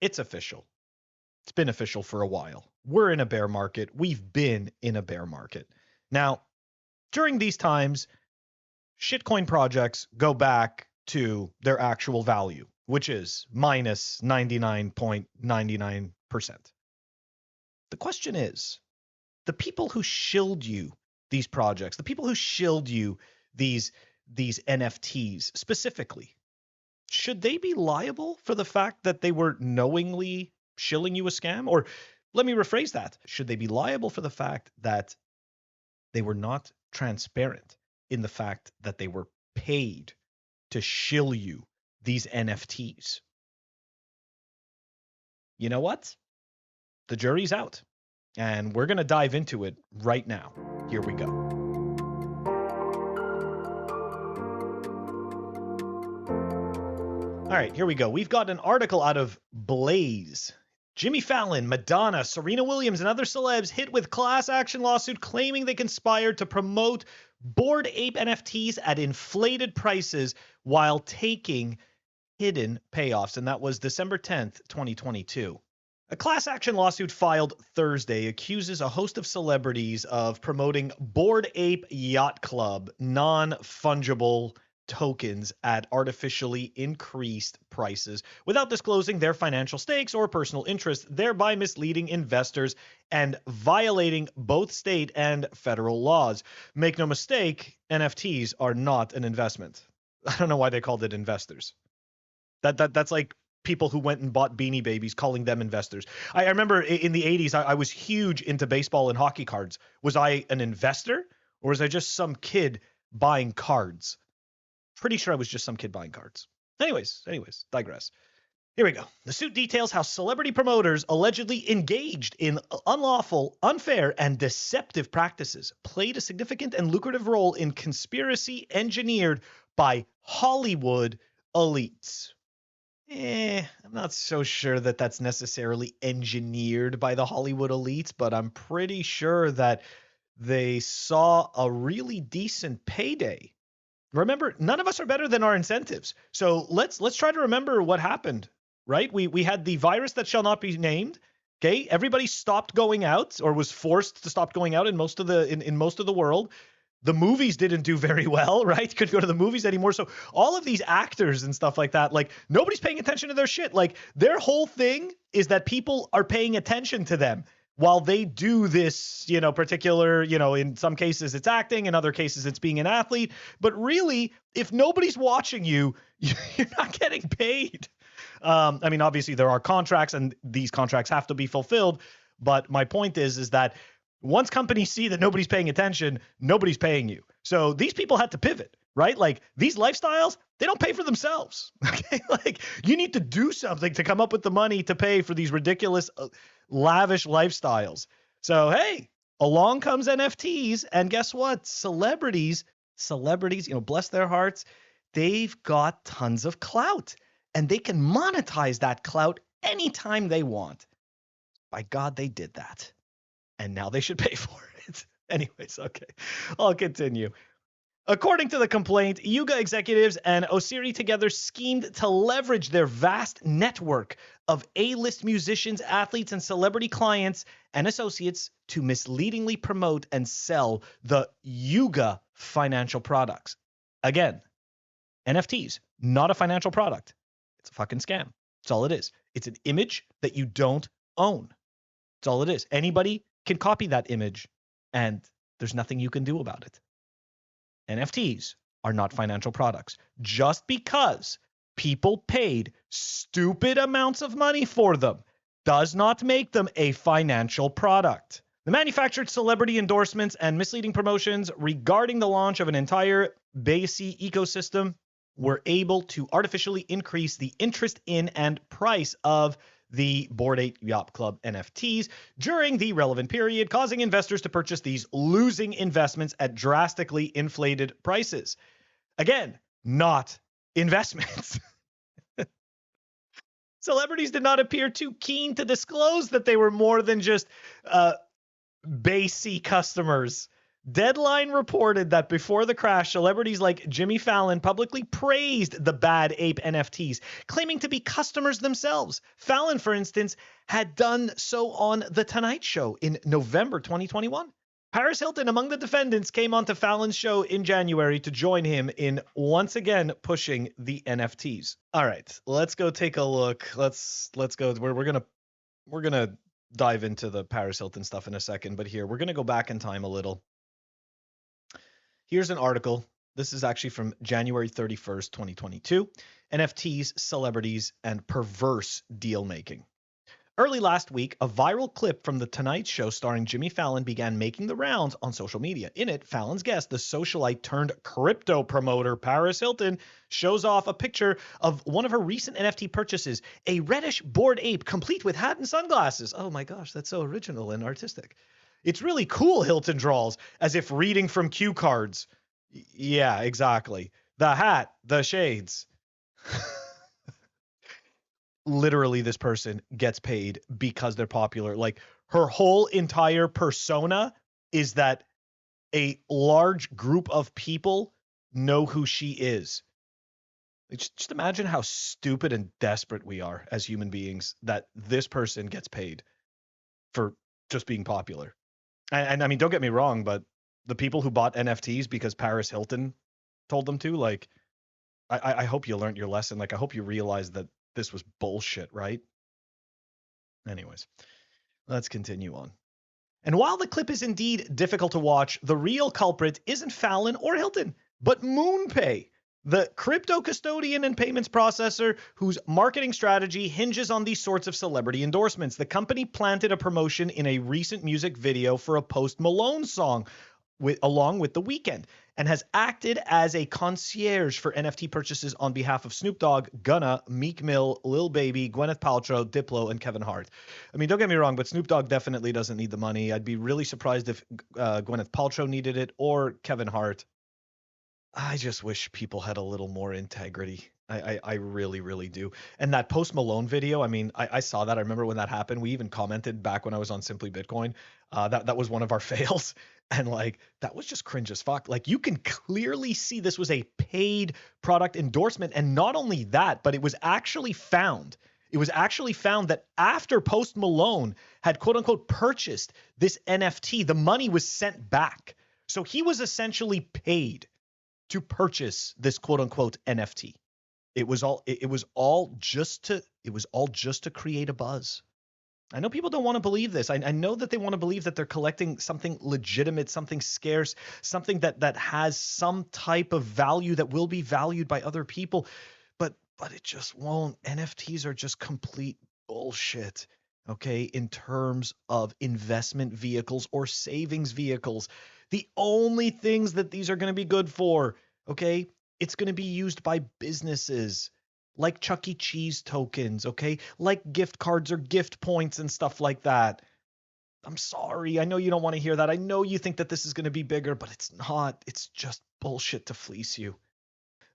It's official. It's been official for a while. We're in a bear market. We've been in a bear market. Now, during these times, shitcoin projects go back to their actual value, which is minus 99.99%. The question is, the people who shilled you these projects, the people who shilled you these NFTs specifically, should they be liable for the fact that they were knowingly shilling you a scam? Or let me rephrase that. Should they be liable for the fact that they were not transparent in the fact that they were paid to shill you these NFTs? You know what? The jury's out. And we're going to dive into it right now. Here we go. All right, here we go. We've got an article out of Blaze. Jimmy Fallon, Madonna, Serena Williams, and other celebs hit with class action lawsuit claiming they conspired to promote Bored Ape NFTs at inflated prices while taking hidden payoffs. And that was December 10th, 2022. A class action lawsuit filed Thursday accuses a host of celebrities of promoting Bored Ape Yacht Club non-fungible tokens at artificially increased prices without disclosing their financial stakes or personal interests, thereby misleading investors and violating both state and federal laws. Make no mistake, NFTs are not an investment. I don't know why they called it investors. That's like people who went and bought Beanie Babies, calling them investors. I remember in the 80s, I was huge into baseball and hockey cards. Was I an investor, or was I just some kid buying cards? Pretty sure I was just some kid buying cards. Anyways, digress. Here we go. The suit details how celebrity promoters allegedly engaged in unlawful, unfair, and deceptive practices, played a significant and lucrative role in conspiracy engineered by Hollywood elites. I'm not so sure that that's necessarily engineered by the Hollywood elites, but I'm pretty sure that they saw a really decent payday. Remember, none of us are better than our incentives. So let's try to remember what happened, right? We had the virus that shall not be named. Okay, everybody stopped going out or was forced to stop going out in most of the world. The movies didn't do very well, right? Couldn't go to the movies anymore. So all of these actors and stuff like that, like nobody's paying attention to their shit. Like their whole thing is that people are paying attention to them while they do this, particular, in some cases it's acting, in other cases it's being an athlete. But really, if nobody's watching you, you're not getting paid. I mean, obviously there are contracts and these contracts have to be fulfilled. But my point is that once companies see that nobody's paying attention, nobody's paying you. So these people had to pivot, right? Like these lifestyles, they don't pay for themselves. Okay, like you need to do something to come up with the money to pay for these ridiculous, lavish lifestyles. So hey, along comes NFTs, and guess what? Celebrities, bless their hearts, they've got tons of clout, and they can monetize that clout anytime they want. By God, they did that. And now they should pay for it. Anyways, okay, I'll continue. According to the complaint, Yuga executives and Osiri together schemed to leverage their vast network of A-list musicians, athletes, and celebrity clients and associates to misleadingly promote and sell the Yuga financial products. Again, NFTs, not a financial product. It's a fucking scam. That's all it is. It's an image that you don't own. That's all it is. Anybody can copy that image, and there's nothing you can do about it. NFTs are not financial products. Just because people paid stupid amounts of money for them does not make them a financial product. The manufactured celebrity endorsements and misleading promotions regarding the launch of an entire Basie ecosystem were able to artificially increase the interest in and price of the Bored Ape Yacht Club NFTs during the relevant period, causing investors to purchase these losing investments at drastically inflated prices. Again, not investments. Celebrities did not appear too keen to disclose that they were more than just Basie customers. Deadline reported that before the crash, celebrities like Jimmy Fallon publicly praised the Bad Ape NFTs, claiming to be customers themselves. Fallon, for instance, had done so on The Tonight Show in November 2021. Paris Hilton, among the defendants, came onto Fallon's show in January to join him in once again pushing the NFTs. All right, let's go take a look. Let's go. We're gonna dive into the Paris Hilton stuff in a second, but here we're gonna go back in time a little. Here's an article. This is actually from January 31st, 2022. NFTs, celebrities, and perverse deal making. Early last week, a viral clip from The Tonight Show starring Jimmy Fallon began making the rounds on social media. In it, Fallon's guest, the socialite turned crypto promoter Paris Hilton, shows off a picture of one of her recent NFT purchases, a reddish bored ape complete with hat and sunglasses. Oh my gosh, that's so original and artistic. It's really cool, Hilton drawls, as if reading from cue cards. Yeah, exactly. The hat, the shades. Literally, this person gets paid because they're popular. Like, her whole entire persona is that a large group of people know who she is. Just imagine how stupid and desperate we are as human beings that this person gets paid for just being popular. And I mean, don't get me wrong, but the people who bought NFTs because Paris Hilton told them to, like, I hope you learned your lesson. Like, I hope you realized that this was bullshit, right? Anyways, let's continue on. And while the clip is indeed difficult to watch, the real culprit isn't Fallon or Hilton, but MoonPay, the crypto custodian and payments processor whose marketing strategy hinges on these sorts of celebrity endorsements. The company planted a promotion in a recent music video for a Post Malone song along with The Weeknd, and has acted as a concierge for NFT purchases on behalf of Snoop Dogg, Gunna, Meek Mill, Lil Baby, Gwyneth Paltrow, Diplo, and Kevin Hart. I mean, don't get me wrong, but Snoop Dogg definitely doesn't need the money. I'd be really surprised if Gwyneth Paltrow needed it or Kevin Hart. I just wish people had a little more integrity. I really, really do. And that Post Malone video, I mean, I saw that. I remember when that happened. We even commented back when I was on Simply Bitcoin. That was one of our fails. And like, that was just cringe as fuck. Like, you can clearly see this was a paid product endorsement. And not only that, but it was actually found. It was actually found that after Post Malone had quote unquote purchased this NFT, the money was sent back. So he was essentially paid to purchase this quote unquote NFT. It was all just to create a buzz. I know people don't want to believe this. I know that they want to believe that they're collecting something legitimate, something scarce, something that has some type of value that will be valued by other people, but it just won't. NFTs are just complete bullshit. Okay, in terms of investment vehicles or savings vehicles, the only things that these are going to be good for, okay, it's going to be used by businesses like Chuck E. Cheese tokens, okay, like gift cards or gift points and stuff like that. I'm sorry. I know you don't want to hear that. I know you think that this is going to be bigger, but it's not. It's just bullshit to fleece you.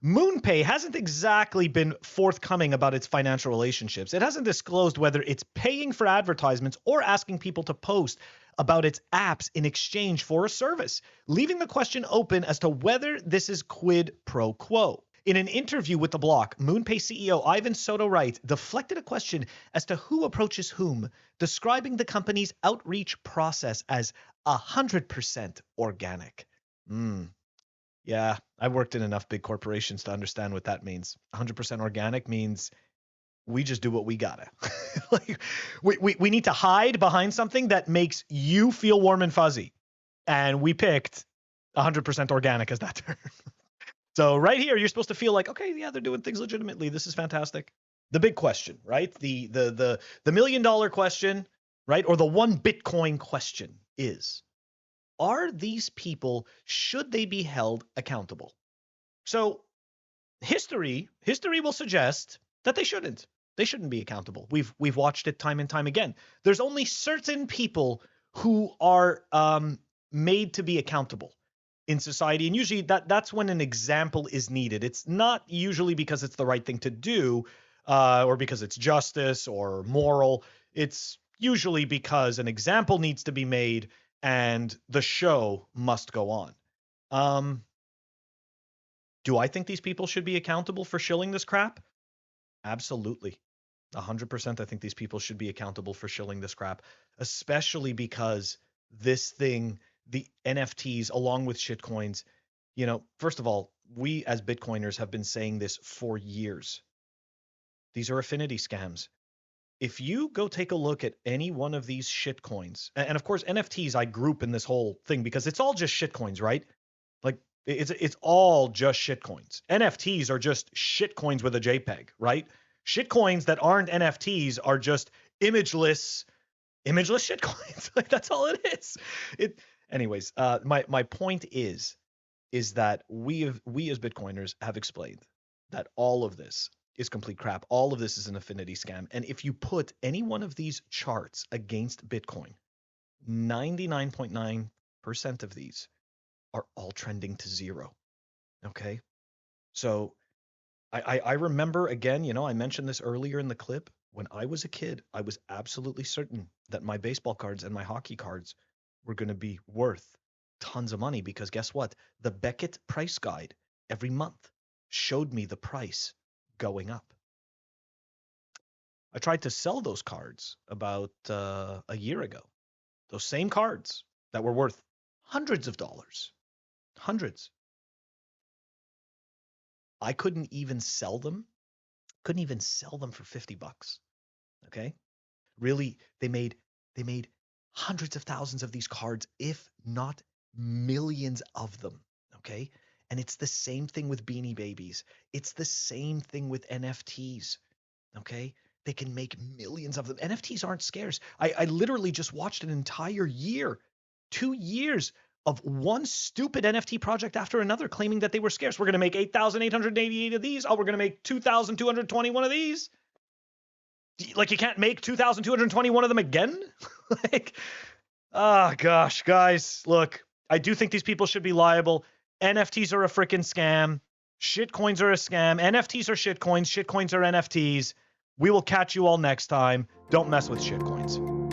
MoonPay hasn't exactly been forthcoming about its financial relationships. It hasn't disclosed whether it's paying for advertisements or asking people to post about its apps in exchange for a service, leaving the question open as to whether this is quid pro quo. In an interview with The Block, MoonPay CEO Ivan Soto Wright deflected a question as to who approaches whom, describing the company's outreach process as 100% organic. Yeah, I've worked in enough big corporations to understand what that means. 100% organic means we just do what we gotta. Like, we need to hide behind something that makes you feel warm and fuzzy. And we picked 100% organic as that term. So right here, you're supposed to feel like, okay, yeah, they're doing things legitimately. This is fantastic. The big question, right? The $1 million question, right? Or the one Bitcoin question is, are these people, should they be held accountable? So history will suggest that they shouldn't. They shouldn't be accountable. We've watched it time and time again. There's only certain people who are made to be accountable in society, and usually that's when an example is needed. It's not usually because it's the right thing to do, or because it's justice or moral. It's usually because an example needs to be made, and the show must go on. Do I think these people should be accountable for shilling this crap? Absolutely. 100% I think these people should be accountable for shilling this crap, especially because this thing, the NFTs along with shitcoins, first of all, we as Bitcoiners have been saying this for years. These are affinity scams. If you go take a look at any one of these shitcoins, and of course NFTs I group in this whole thing because it's all just shitcoins, right? Like it's all just shitcoins. NFTs are just shitcoins with a JPEG, right? Shitcoins that aren't NFTs are just imageless shitcoins. Like that's all it is. Anyways, my point is that we as Bitcoiners have explained that all of this is complete crap. All of this is an affinity scam. And if you put any one of these charts against Bitcoin, 99.9% of these are all trending to zero. Okay. So I remember, again, I mentioned this earlier in the clip. When I was a kid, I was absolutely certain that my baseball cards and my hockey cards were going to be worth tons of money because guess what? The Beckett price guide every month showed me the price going up. I tried to sell those cards about a year ago. Those same cards that were worth hundreds of dollars. Hundreds. I couldn't even sell them for $50. Okay? Really, they made hundreds of thousands of these cards, if not millions of them. Okay? And it's the same thing with Beanie Babies. It's the same thing with NFTs. Okay? They can make millions of them. NFTs aren't scarce. I literally just watched an entire year, 2 years of one stupid NFT project after another claiming that they were scarce. We're going to make 8,888 of these. Oh, we're going to make 2,221 of these. Like you can't make 2,221 of them again? Like, oh gosh, guys, look, I do think these people should be liable. NFTs are a freaking scam. Shitcoins are a scam. NFTs are shitcoins. Shitcoins are NFTs. We will catch you all next time. Don't mess with shitcoins.